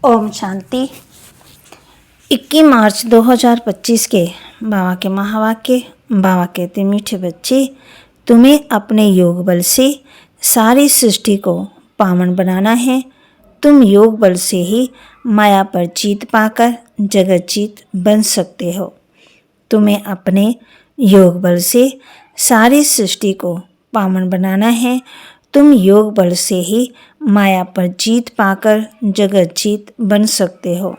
ओम शांति। 21 मार्च 2025 के बाबा के महावाक्य। बाबा कहते मीठे बच्चे, तुम्हें अपने योग बल से सारी सृष्टि को पावन बनाना है। तुम योग बल से ही माया पर जीत पाकर जगत जीत बन सकते हो। तुम्हें अपने योग बल से सारी सृष्टि को पावन बनाना है। तुम योग बल से ही माया पर जीत पाकर जगत जीत बन सकते हो।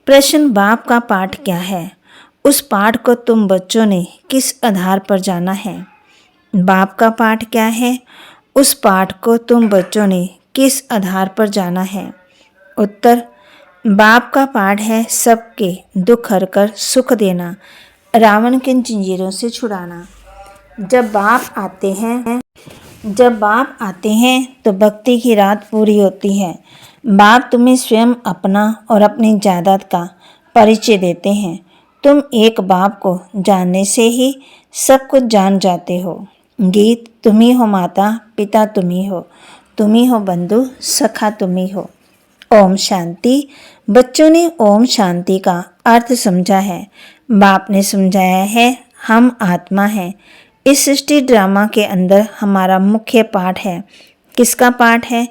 प्रश्न, बाप का पाठ क्या है? उस पाठ को तुम बच्चों ने किस आधार पर जाना है? बाप का पाठ क्या है? उस पाठ को तुम बच्चों ने किस आधार पर जाना है? उत्तर, बाप का पाठ है सबके दुख हरकर सुख देना, रावण के जंजीरों से छुड़ाना। जब बाप आते हैं तो भक्ति की रात पूरी होती है। बाप तुम्हें स्वयं अपना और अपनी जायदाद का परिचय देते हैं। तुम एक बाप को जानने से ही सब कुछ जान जाते हो। गीत, तुम ही हो माता पिता, तुम ही हो बंधु सखा, तुम ही हो। ओम शांति। बच्चों ने ओम शांति का अर्थ समझा है। बाप ने समझाया है, हम आत्मा हैं। इस सृष्टि ड्रामा के अंदर हमारा मुख्य पाठ है। किसका पाठ है?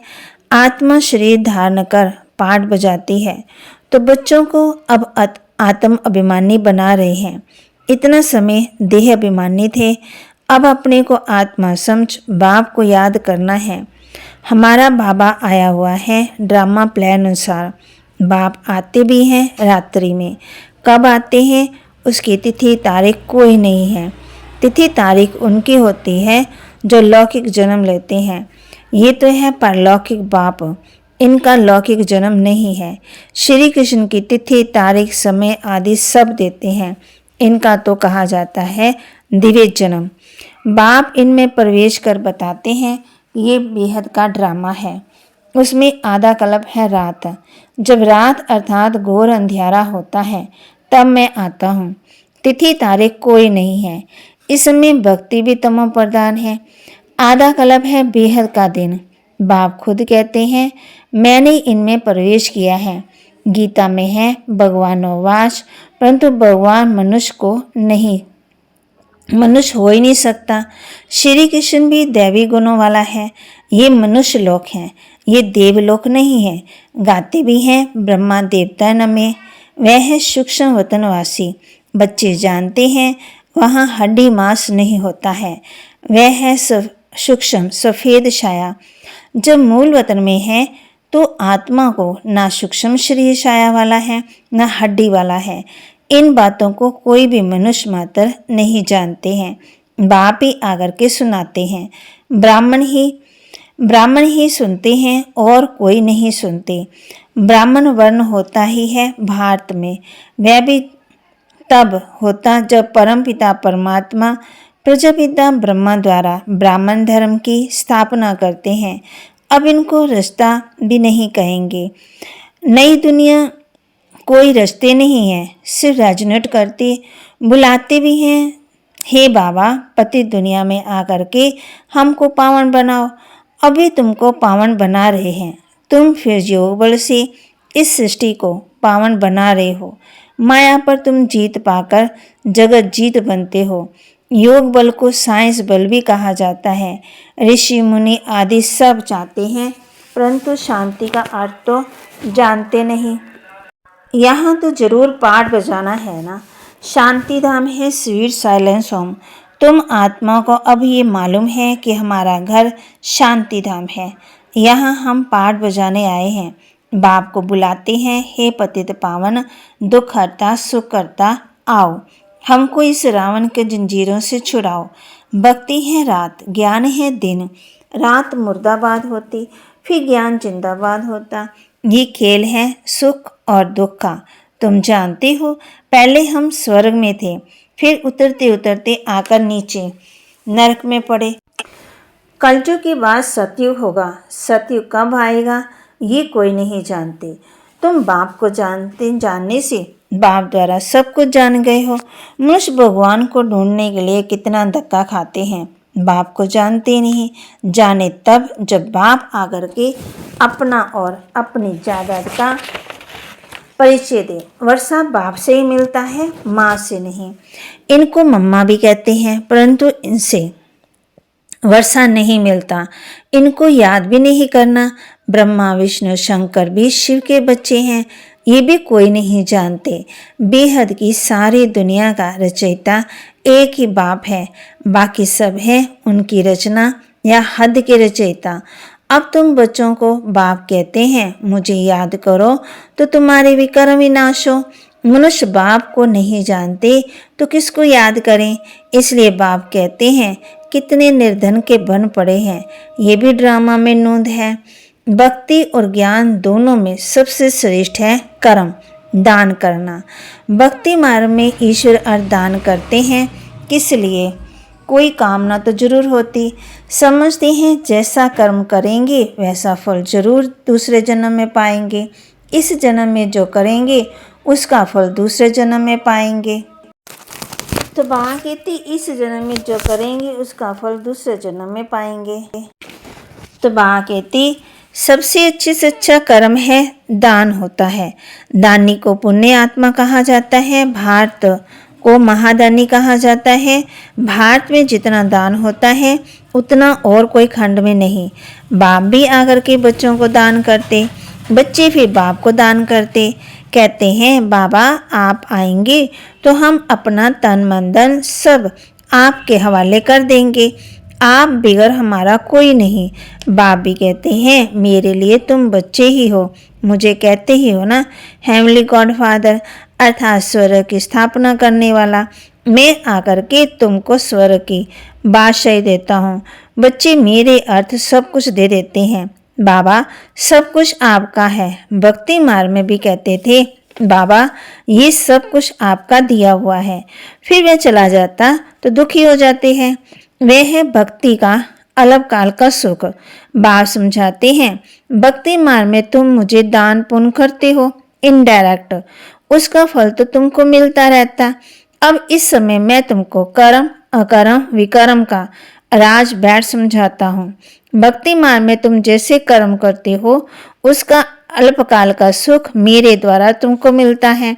आत्मा शरीर धारण कर पाठ बजाती है। तो बच्चों को अब आत्म अभिमानी बना रहे हैं। इतना समय देह अभिमानी थे, अब अपने को आत्मा समझ बाप को याद करना है। हमारा बाबा आया हुआ है ड्रामा प्लान अनुसार। बाप आते भी हैं रात्रि में। कब आते हैं उसकी तिथि तारीख कोई नहीं है। तिथि तारीख उनकी होती है जो लौकिक जन्म लेते हैं। ये तो है परलौकिक बाप, इनका लौकिक जन्म नहीं है। श्री कृष्ण की तिथि तारीख समय आदि सब देते हैं। इनका तो कहा जाता है दिव्य जन्म। बाप इनमें प्रवेश कर बताते हैं ये बेहद का ड्रामा है। उसमें आधा कल्प है रात। जब रात अर्थात घोर अंधियारा होता है तब मैं आता हूँ। तिथि तारीख कोई नहीं है। इस समय भक्ति भी तमो प्रधान है। आधा कल्प है बेहद का दिन। बाप खुद कहते हैं, मैंने इनमें प्रवेश किया है। गीता में है भगवानोवाच, परंतु भगवान मनुष्य हो ही नहीं सकता। श्री कृष्ण भी दैवी गुणों वाला है। ये मनुष्य लोक है, ये देवलोक नहीं है। गाते भी हैं ब्रह्मा देवता नमे, वह है सूक्ष्म वतनवासी। बच्चे जानते हैं वहाँ हड्डी मांस नहीं होता है, वह है सूक्ष्म सफ़ेद छाया। जब मूल वतन में है तो आत्मा को ना सूक्ष्म शरीर छाया वाला है ना हड्डी वाला है। इन बातों को कोई भी मनुष्य मात्र नहीं जानते हैं। बाप ही आकर के सुनाते हैं। ब्राह्मण ही सुनते हैं और कोई नहीं सुनते। ब्राह्मण वर्ण होता ही है भारत में। वह भी तब होता जब परमपिता परमात्मा प्रजापिता ब्रह्मा द्वारा ब्राह्मण धर्म की स्थापना करते हैं। अब इनको रास्ता भी नहीं कहेंगे। नई दुनिया कोई रास्ते नहीं है, सिर्फ राजनट करते बुलाते भी हैं, हे बाबा पति दुनिया में आकर के हमको पावन बनाओ। अभी तुमको पावन बना रहे हैं। तुम फिर योग बल से इस सृष्टि को पावन बना रहे हो। माया पर तुम जीत पाकर जगत जीत बनते हो। योग बल को साइंस बल भी कहा जाता है। ऋषि मुनि आदि सब चाहते हैं, परंतु शांति का अर्थ तो जानते नहीं। यहाँ तो जरूर पाठ बजाना है ना। शांति धाम है स्वीट साइलेंस होम। तुम आत्मा को अब ये मालूम है कि हमारा घर शांति धाम है। यहाँ हम पाठ बजाने आए हैं। बाप को बुलाते हैं, हे पतित पावन दुख हरता सुख करता आओ, हमको इस रावण के जंजीरों से छुड़ाओ। भक्ति है रात, ज्ञान है दिन। रात मुर्दाबाद होती, फिर ज्ञान जिंदाबाद होता। ये खेल है सुख और दुख का। तुम जानते हो पहले हम स्वर्ग में थे, फिर उतरते उतरते आकर नीचे नरक में पड़े। कलयुग के बाद सतयुग होगा। सतयुग कब आएगा ये कोई नहीं जानते। तुम बाप को जानने से बाप द्वारा सब कुछ जान गए हो। मनुष्य भगवान को ढूंढने के लिए कितना धक्का खाते हैं। बाप को जानते नहीं, जाने तब जब बाप आकर के अपना और अपनी जायदाद का परिचय दे। वर्षा बाप से ही मिलता है, माँ से नहीं। इनको मम्मा भी कहते हैं, परंतु इनसे वर्षा नहीं मिलता। इनको याद भी नहीं करना। ब्रह्मा विष्णु शंकर भी शिव के बच्चे हैं, ये भी कोई नहीं जानते। बेहद की सारी दुनिया का रचयिता एक ही बाप है, बाकी सब है उनकी रचना या हद के रचयिता। अब तुम बच्चों को बाप कहते हैं, मुझे याद करो तो तुम्हारे विकर्म विनाश हो। मनुष्य बाप को नहीं जानते तो किसको याद करें। इसलिए बाप कहते हैं, कितने निर्धन के बन पड़े हैं। ये भी ड्रामा में नोंद है। भक्ति और ज्ञान दोनों में सबसे श्रेष्ठ है कर्म, दान करना। भक्ति मार्ग में ईश्वर अर्थ दान करते हैं। किस लिए? कोई कामना तो जरूर होती। समझते हैं जैसा कर्म करेंगे वैसा फल जरूर दूसरे जन्म में पाएंगे। इस जन्म में जो करेंगे उसका फल दूसरे जन्म में पाएंगे। तो बाबा कहती, इस जन्म में जो करेंगे उसका फल दूसरे जन्म में पाएंगे। तो बाबा कहती, सबसे अच्छे से अच्छा कर्म है दान होता है। दानी को पुण्य आत्मा कहा जाता है, भारत को महादानी कहा जाता है। भारत में जितना दान होता है उतना और कोई खंड में नहीं। बाप भी आकर के बच्चों को दान करते, बच्चे फिर बाप को दान करते। कहते हैं, बाबा आप आएंगे तो हम अपना तन मन धन सब आपके हवाले कर देंगे, आप बिगर हमारा कोई नहीं। बाप भी कहते हैं, मेरे लिए तुम बच्चे ही हो, मुझे कहते ही हो ना हेवनली गॉडफादर, अर्थात स्वर्ग की स्थापना करने वाला। मैं आकर के तुमको स्वर्ग की बादशाही देता हूँ। बच्चे मेरे अर्थ सब कुछ दे देते हैं। बाबा सब कुछ आपका है। भक्ति मार्ग में भी कहते थे, बाबा ये सब कुछ आपका दिया हुआ है। फिर वह चला जाता तो दुखी हो जाते हैं। वह है भक्ति का अलग काल का सुख। बाप समझाते हैं, भक्ति मार्ग में तुम मुझे दान पुण्य करते हो इनडायरेक्ट, उसका फल तो तुमको मिलता रहता। अब इस समय मैं तुमको कर्म अकर्म विकर्म का राज बैठ समझाता हूँ। भक्ति मार्ग में तुम जैसे कर्म करते हो उसका अल्पकाल का सुख मेरे द्वारा तुमको मिलता है।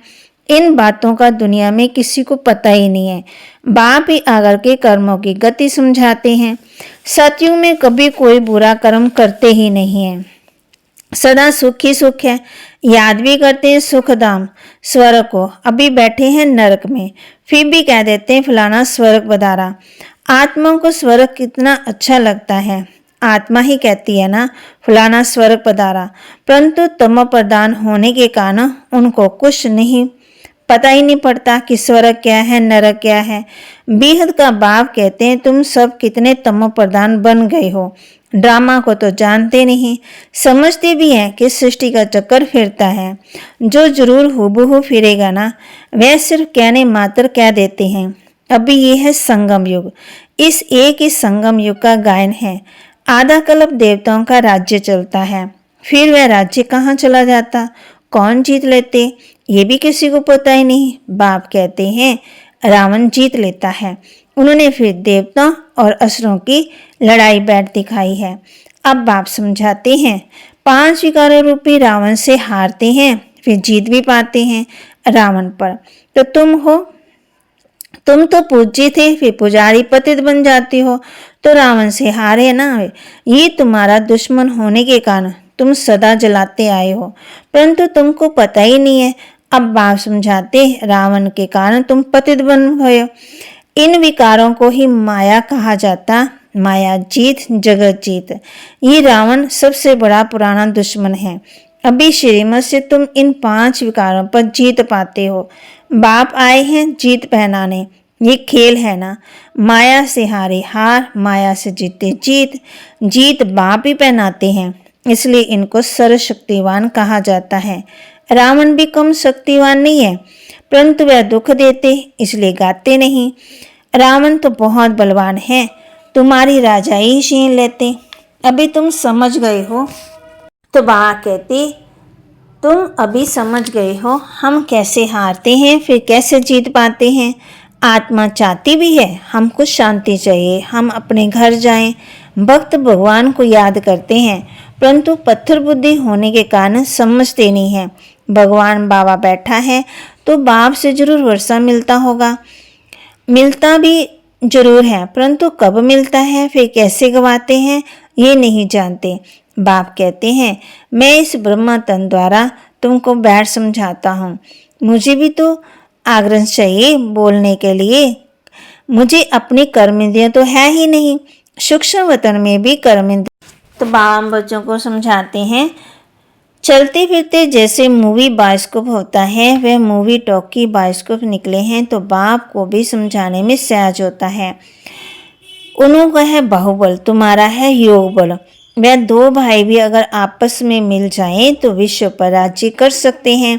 इन बातों का दुनिया में किसी को पता ही नहीं है। बाप ही आकर के कर्मों की गति समझाते हैं। सतयुग में कभी कोई बुरा कर्म करते ही नहीं है, सदा सुख ही सुख है। याद भी करते हैं सुखधाम स्वर्ग को, अभी बैठे हैं नरक में, फिर भी कह देते हैं फलाना स्वर्ग पधारा। आत्मा को स्वर्ग कितना अच्छा लगता है, आत्मा ही कहती है ना फलाना स्वर्ग पधारा, परंतु तमो प्रधान होने के कारण उनको कुछ नहीं पता ही नहीं पड़ता कि स्वर्ग क्या है नरक क्या है। बेहद का बाप कहते हैं, तुम सब कितने तमो प्रधान बन गए हो। ड्रामा को तो जानते नहीं, समझते भी हैं कि सृष्टि का चक्कर फिरता है। जो जरूर हुबहू फिरेगा ना, वह सिर्फ कहने मात्र कह देते हैं। अभी यह है संगम युग, इस एक ही संगम युग का गायन है। आधा कल्प देवताओं का राज्य चलता है, फिर वह राज्य कहाँ चला जाता, कौन जीत लेते, ये भी किसी को पता ही नहीं। बाप कहते हैं रावण जीत लेता है। उन्होंने फिर देवताओं और असुरों की लड़ाई बैठ दिखाई है। अब बाप समझाते हैं 5 विकारों रूपी रावण से हारते हैं, फिर जीत भी पाते हैं रावण पर। तो तुम तो पूज्य थे, फिर पुजारी पतित बन जाते हो, तो रावण से हारे ना। ये तुम्हारा दुश्मन होने के कारण तुम सदा जलाते आए हो, परंतु तुमको पता ही नहीं है। अब बाप समझाते रावण के कारण तुम पतित बन गए। इन विकारों को ही माया कहा जाता, माया जीत जगत जीत। ये रावण सबसे बड़ा पुराना दुश्मन है। अभी श्रीमत से तुम इन 5 विकारों पर जीत पाते हो। बाप आए हैं जीत पहनाने, ये खेल है ना। माया से हारे हार, माया से जीते जीत, जीत बाप ही पहनाते हैं। इसलिए इनको सर्वशक्तिवान कहा जाता है। रावण भी कम शक्तिवान नहीं है, परंतु वह दुख देते इसलिए गाते नहीं। रावण तो बहुत बलवान है, तुम्हारी राजाई छीन लेते। अभी तुम समझ गए हो। तो बाबा कहते, तुम अभी समझ गए हो हम कैसे हारते हैं फिर कैसे जीत पाते हैं। आत्मा चाहती भी है हमको शांति चाहिए, हम अपने घर जाएं। भक्त भगवान को याद करते हैं परंतु पत्थर बुद्धि होने के कारण समझते नहीं है। भगवान बाबा बैठा है तो बाप से जरूर वर्षा मिलता होगा, मिलता भी जरूर है परंतु कब मिलता है फिर कैसे गवाते हैं ये नहीं जानते। बाप कहते हैं मैं इस ब्रह्मा तन द्वारा तुमको बैठ समझाता हूँ, मुझे भी तो आग्रह चाहिए बोलने के लिए, मुझे अपनी कर्म इंद्रियां तो है ही नहीं, सूक्ष्म वतन में भी कर्म इंद्रियां। तो बाबा बच्चों को समझाते हैं चलते फिरते जैसे मूवी बायोस्कोप होता है वह मूवी टॉकी बायोस्कोप निकले हैं तो बाप को भी समझाने में सहज होता है। उन्हों का है बाहुबल, तुम्हारा है योग बल। वह दो भाई भी अगर आपस में मिल जाएं तो विश्व पर राज्य कर सकते हैं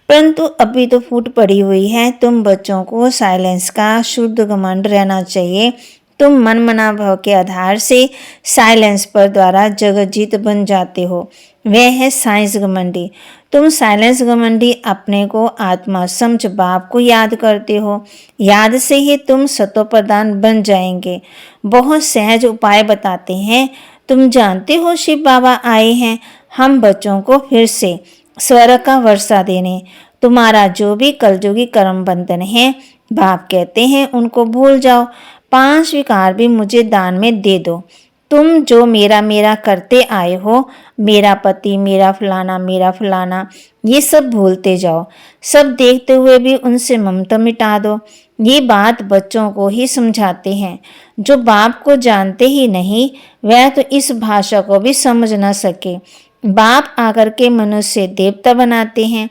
परंतु अभी तो फूट पड़ी हुई है। तुम बच्चों को साइलेंस का शुद्ध घमंड रहना चाहिए। तुम मन मना भाव के आधार से साइलेंस पर द्वारा जगत जीत बन जाते हो, वह है साइंस घमंडी। तुम साइलेंस घमंडी अपने को आत्मा समझ बाप को याद करते हो, याद से ही तुम सतो प्रधान बन जाएंगे। बहुत सहज उपाय बताते हैं। तुम जानते हो शिव बाबा आए हैं हम बच्चों को फिर से स्वर्ग का वर्षा देने। तुम्हारा जो भी कलयुगी कर्म बंधन है बाप कहते हैं उनको भूल जाओ, 5 विकार भी मुझे दान में दे दो। तुम जो मेरा मेरा करते आए हो, मेरा पति, मेरा फलाना, ये सब भूलते जाओ। सब देखते हुए भी उनसे ममता मिटा दो। ये बात बच्चों को ही समझाते हैं। जो बाप को जानते ही नहीं वह तो इस भाषा को भी समझ न सके। बाप आकर के मनुष्य देवता बनाते हैं।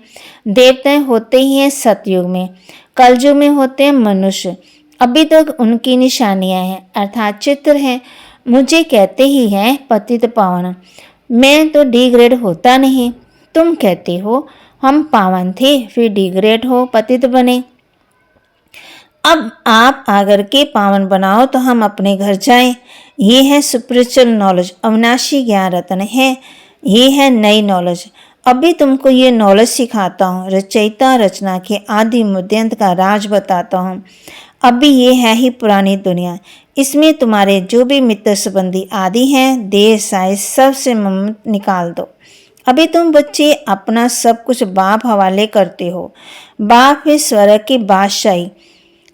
देवता होते ही हैं सतयुग में, कलयुग में होते हैं मनुष्य। अभी तक उनकी निशानियां हैं अर्थात चित्र हैं। मुझे कहते ही हैं पतित पावन, मैं तो डिग्रेड होता नहीं। तुम कहते हो हम पावन थे फिर डिग्रेड हो पतित बने। अब आप आकर के पावन बनाओ तो हम अपने घर जाएं। ये है स्पिरिचुअल नॉलेज, अविनाशी ज्ञान रत्न है। ये है नई नॉलेज। अभी तुमको ये नॉलेज सिखाता हूँ। रचयिता रचना के आदि मध्यांत का राज बताता हूँ। अभी ये है ही पुरानी दुनिया, इसमें तुम्हारे जो भी मित्र संबंधी आदि हैं देह साइज सब से ममता निकाल दो। अभी तुम बच्चे अपना सब कुछ बाप हवाले करते हो। बाप है स्वर्ग की बादशाही,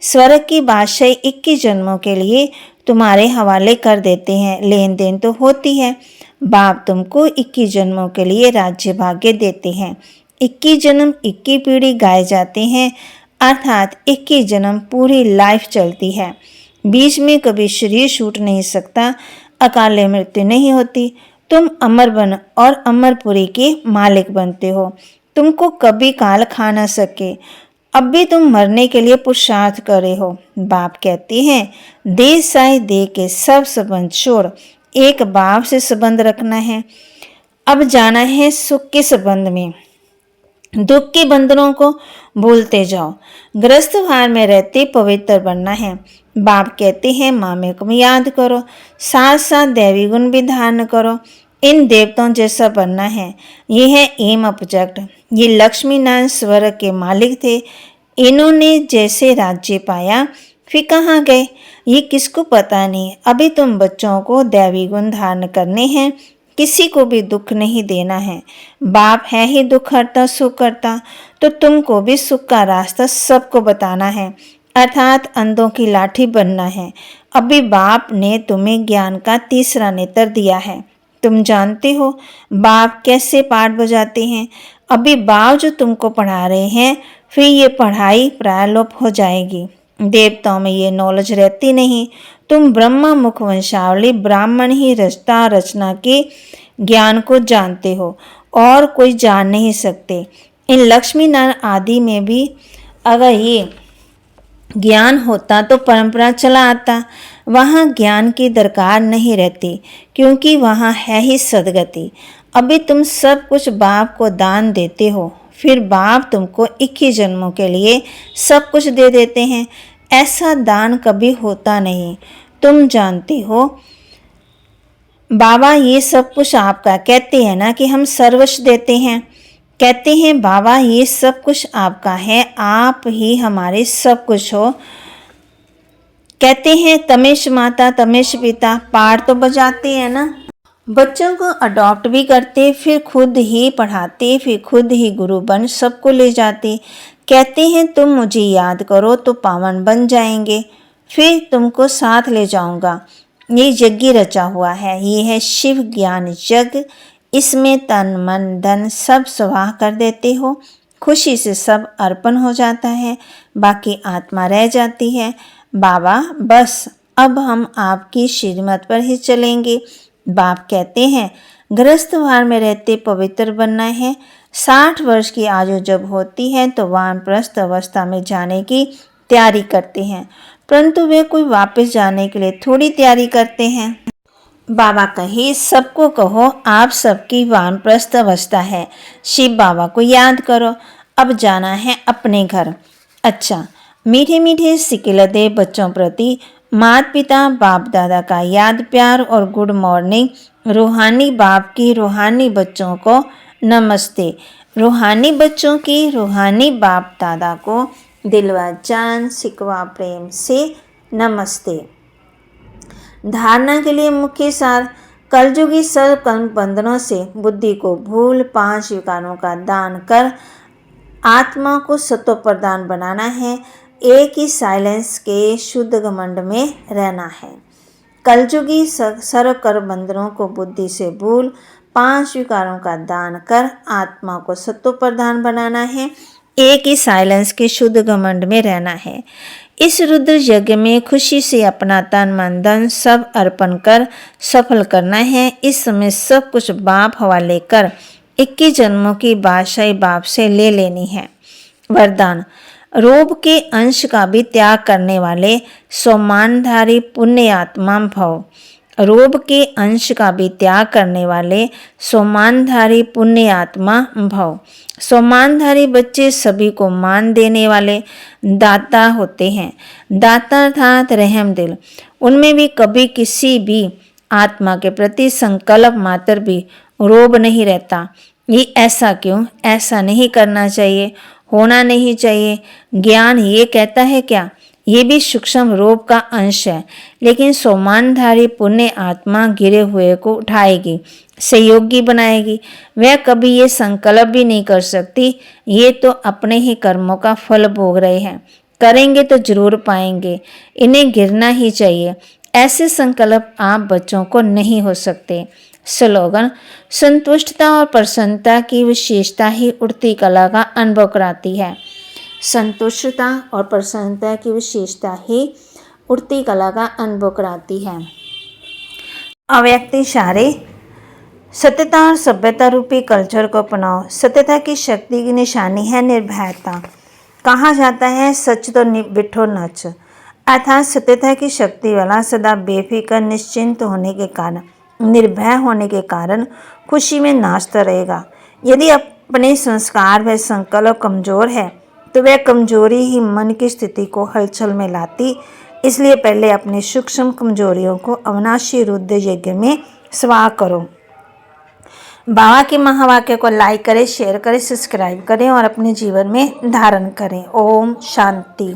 स्वर्ग की बादशाही 21 जन्मों के लिए तुम्हारे हवाले कर देते हैं। लेन देन तो होती है। बाप तुमको 21 जन्मों के लिए राज्य भाग्य देते हैं। 21 जन्म 21 पीढ़ी गाए जाते हैं अर्थात 21 जन्म पूरी लाइफ चलती है। बीच में कभी शरीर छूट नहीं सकता, अकाले मृत्यु नहीं होती। तुम अमर बन और अमरपुरी के मालिक बनते हो। तुमको कभी काल खा न सके। अब भी तुम मरने के लिए पुरुषार्थ करे हो। बाप कहते हैं देह साई देह के सब संबंध छोड़ एक बाप से संबंध रखना है। अब जाना है सुख के संबंध में, दुख के बंधनों को भूलते जाओ। ग्रस्त भार में रहते पवित्र बनना है। बाप कहते हैं मामे को याद करो, साथ साथ दैवी गुण भी धारण करो। इन देवताओं जैसा बनना है। ये है एम ऑब्जेक्ट। ये लक्ष्मी नारायण स्वर्ग के मालिक थे। इन्होंने जैसे राज्य पाया फिर कहाँ गए ये किसको पता नहीं। अभी तुम बच्चों को दैवी गुण धारण करने हैं, किसी को भी दुख नहीं देना है। बाप है ही दुख हरता सुख करता, तो तुमको भी सुख का रास्ता सबको बताना है अर्थात अंधों की लाठी बनना है। अभी बाप ने तुम्हें ज्ञान का तीसरा नेत्र दिया है। तुम जानते हो बाप कैसे पाठ बजाते हैं। अभी बाप जो तुमको पढ़ा रहे हैं फिर ये पढ़ाई प्रायलोप हो जाएगी। देवताओं में ये नॉलेज रहती नहीं। तुम ब्रह्मा मुख वंशावली ब्राह्मण ही रचता रचना के ज्ञान को जानते हो और कोई जान नहीं सकते। इन लक्ष्मी नारायण आदि में भी अगर ये ज्ञान होता तो परंपरा चला आता। वहाँ ज्ञान की दरकार नहीं रहती क्योंकि वहाँ है ही सदगति। अभी तुम सब कुछ बाप को दान देते हो, फिर बाप तुमको 21 जन्मों के लिए सब कुछ दे देते हैं। ऐसा दान कभी होता नहीं। तुम जानते हो बाबा ये सब कुछ आपका कहते हैं ना कि हम सर्वस्व देते हैं। कहते हैं बाबा ये सब कुछ आपका है, आप ही हमारे सब कुछ हो। कहते हैं तमेश माता तमेश पिता, पाठ तो बजाते हैं ना। बच्चों को अडॉप्ट भी करते, फिर खुद ही पढ़ाते, फिर खुद ही गुरु बन सबको ले जाते। कहते हैं तुम मुझे याद करो तो पावन बन जाएंगे, फिर तुमको साथ ले जाऊंगा। ये यज्ञ रचा हुआ है, ये है शिव ज्ञान यज्ञ। इसमें तन मन धन सब स्वाह कर देते हो, खुशी से सब अर्पण हो जाता है, बाकी आत्मा रह जाती है। बाबा बस अब हम आपकी श्रीमत पर ही चलेंगे। बाप कहते हैं गृहस्थवार में रहते पवित्र बनना है। 60 वर्ष की आयु जब होती है तो वानप्रस्थ अवस्था में जाने की तैयारी करते हैं, परंतु वे कोई वापस जाने के लिए थोड़ी तैयारी करते हैं। बाबा कहे सबको कहो आप सबकी वानप्रस्थ अवस्था है, शिव बाबा को याद करो, अब जाना है अपने घर। अच्छा, मीठे मीठे सिकिलदे बच्चों प्रति माता पिता बाप दादा का याद प्यार और गुड मॉर्निंग। रूहानी बाप की रूहानी बच्चों को नमस्ते। रूहानी बच्चों की रूहानी बाप दादा को दिलवा जान सिकवा प्रेम से नमस्ते। धारणा के लिए मुख्य सार, कलयुगी सर्व कर्म बंधनों से बुद्धि को भूल 5 विकारों का दान कर आत्मा को सत्व प्रदान बनाना है। एक ही साइलेंस के शुद्ध घमंड में रहना है। कलयुगी सर्व कर्म बंधनों को बुद्धि से भूल 5 विकारों का दान कर आत्मा को सत्व प्रदान बनाना है। एक ही साइलेंस के शुद्ध घमंड में रहना है। इस रुद्र यज्ञ में खुशी से अपना तन मन धन सब अर्पण कर सफल करना है। इस समय सब कुछ बाप हवाले कर 21 जन्मों की बादशाही बाप से ले लेनी है। वरदान, रोब के अंश का भी त्याग करने वाले सोमानधारी पुण्य आत्मा भव। रोब के अंश का भी त्याग करने वाले सोमानधारी पुण्य आत्मा भव। सोमानधारी बच्चे सभी को मान देने वाले दाता होते हैं। दाता अर्थात रहम दिल, उनमें भी कभी किसी भी आत्मा के प्रति संकल्प मात्र भी रोब नहीं रहता। ये ऐसा क्यों? ऐसा नहीं करना चाहिए, होना नहीं चाहिए। ज्ञान ये कहता है क्या? ये भी सूक्ष्म रोब का अंश है, लेकिन सोमानधारी पुण्य आत्मा गिरे हुए को उठाएगी, सहयोगी बनाएगी। वह कभी ये संकल्प भी नहीं कर सकती ये तो अपने ही कर्मों का फल भोग रहे हैं, करेंगे तो जरूर पाएंगे, इन्हें गिरना ही चाहिए। ऐसे संकल्प आप बच्चों को नहीं हो सकते। स्लोगन, संतुष्टता और प्रसन्नता की विशेषता ही उड़ती कला का अनुभव कराती है। संतुष्टता और प्रसन्नता की विशेषता ही उड़ती कला का अनुभव कराती है। अव्यक्त इशारे, सत्यता और सभ्यता रूपी कल्चर को अपनाओ। सत्यता की शक्ति की निशानी है निर्भयता। कहा जाता है सच तो बिठो नच, अर्थात सत्यता की शक्ति वाला सदा बेफिक्र निश्चिंत होने के कारण, निर्भय होने के कारण खुशी में नाचता रहेगा। यदि अपने संस्कार व संकल्प कमजोर है तो वह कमजोरी ही मन की स्थिति को हलचल में लाती। इसलिए पहले अपनी सूक्ष्म कमजोरियों को अविनाशी रुद्र यज्ञ में स्वाह करो। बाबा के महावाक्य को लाइक करें, शेयर करें, सब्सक्राइब करें और अपने जीवन में धारण करें। ओम शांति।